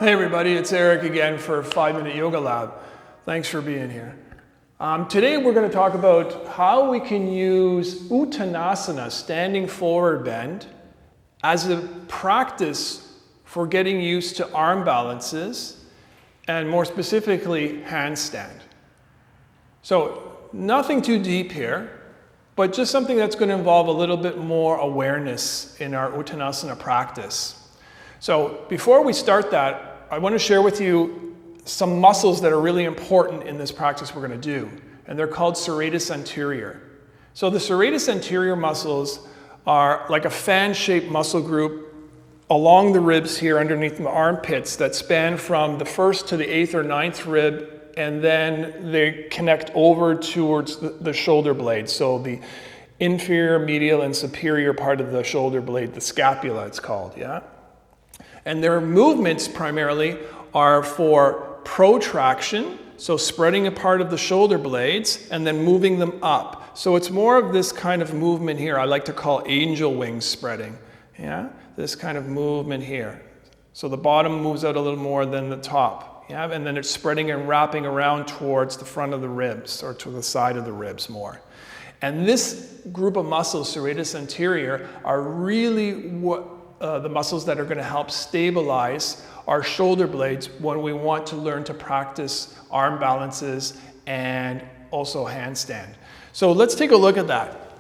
Hey everybody, it's Eric again for 5-Minute Yoga Lab. Thanks for being here. Today we're going to talk about how we can use Uttanasana, standing forward bend, as a practice for getting used to arm balances and more specifically handstand. So nothing too deep here, but just something that's going to involve a little bit more awareness in our Uttanasana practice. So before we start that, I want to share with you some muscles that are really important in this practice we're going to do, and they're called serratus anterior. So the serratus anterior muscles are like a fan-shaped muscle group along the ribs here underneath the armpits that span from the 1st to the 8th or 9th rib, and then they connect over towards the shoulder blade. So the inferior, medial, and superior part of the shoulder blade, the scapula it's called, yeah? And their movements primarily are for protraction, so spreading a part of the shoulder blades and then moving them up. So it's more of this kind of movement here I like to call angel wings spreading. Yeah, this kind of movement here. So the bottom moves out a little more than the top. Yeah, and then it's spreading and wrapping around towards the front of the ribs or to the side of the ribs more. And this group of muscles, serratus anterior, are really what the muscles that are going to help stabilize our shoulder blades when we want to learn to practice arm balances and also handstand. So let's take a look at that.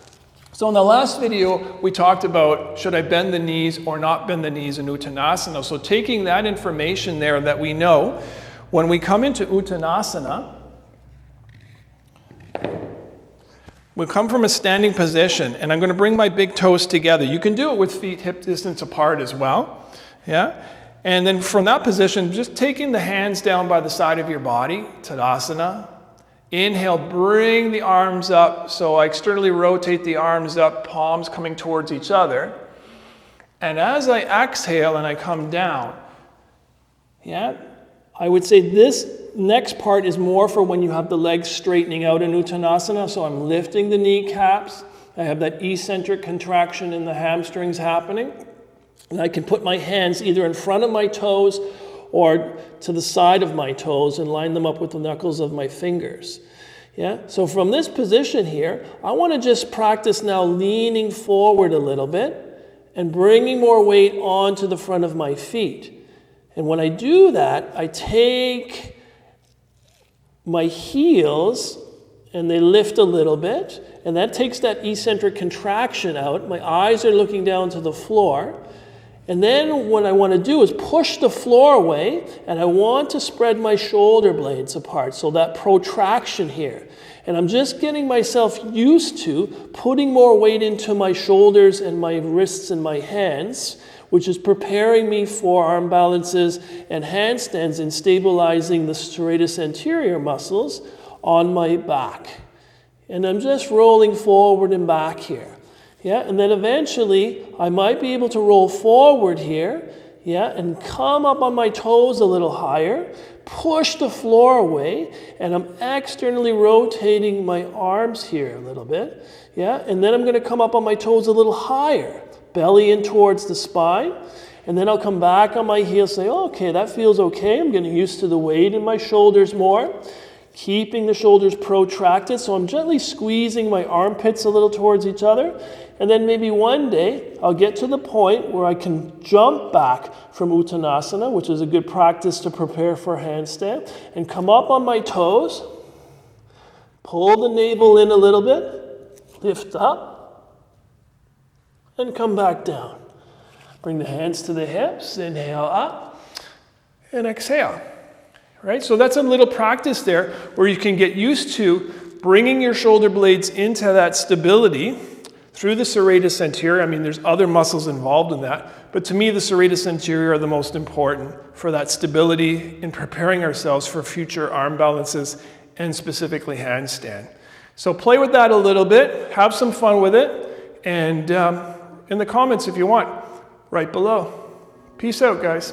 So in the last video, we talked about should I bend the knees or not bend the knees in Uttanasana. So taking that information there that we know, when we come into Uttanasana, we come from a standing position, and I'm going to bring my big toes together. You can do it with feet hip distance apart as well. Yeah? And then from that position, just taking the hands down by the side of your body, Tadasana. Inhale, bring the arms up. So I externally rotate the arms up, palms coming towards each other. And as I exhale and I come down, yeah, I would say this next part is more for when you have the legs straightening out in Uttanasana. So I'm lifting the kneecaps. I have that eccentric contraction in the hamstrings happening. And I can put my hands either in front of my toes or to the side of my toes and line them up with the knuckles of my fingers. Yeah. So from this position here, I want to just practice now leaning forward a little bit and bringing more weight onto the front of my feet. And when I do that, I take my heels and they lift a little bit, and that takes that eccentric contraction out. My eyes are looking down to the floor. And then what I want to do is push the floor away, and I want to spread my shoulder blades apart, so that protraction here. And I'm just getting myself used to putting more weight into my shoulders and my wrists and my hands, which is preparing me for arm balances and handstands and stabilizing the serratus anterior muscles on my back. And I'm just rolling forward and back here. Yeah, and then eventually I might be able to roll forward here, yeah, and come up on my toes a little higher, push the floor away, and I'm externally rotating my arms here a little bit, yeah, and then I'm going to come up on my toes a little higher, belly in towards the spine, and then I'll come back on my heels, say, oh, okay, that feels okay, I'm getting used to the weight in my shoulders more, keeping the shoulders protracted, so I'm gently squeezing my armpits a little towards each other. And then maybe one day I'll get to the point where I can jump back from Uttanasana, which is a good practice to prepare for handstand, and come up on my toes, pull the navel in a little bit, lift up, and come back down. Bring the hands to the hips, inhale up, and exhale. Right? So that's a little practice there where you can get used to bringing your shoulder blades into that stability through the serratus anterior. I mean, there's other muscles involved in that, but to me, the serratus anterior are the most important for that stability in preparing ourselves for future arm balances and specifically handstand. So play with that a little bit, have some fun with it, and in the comments if you want, right below. Peace out, guys.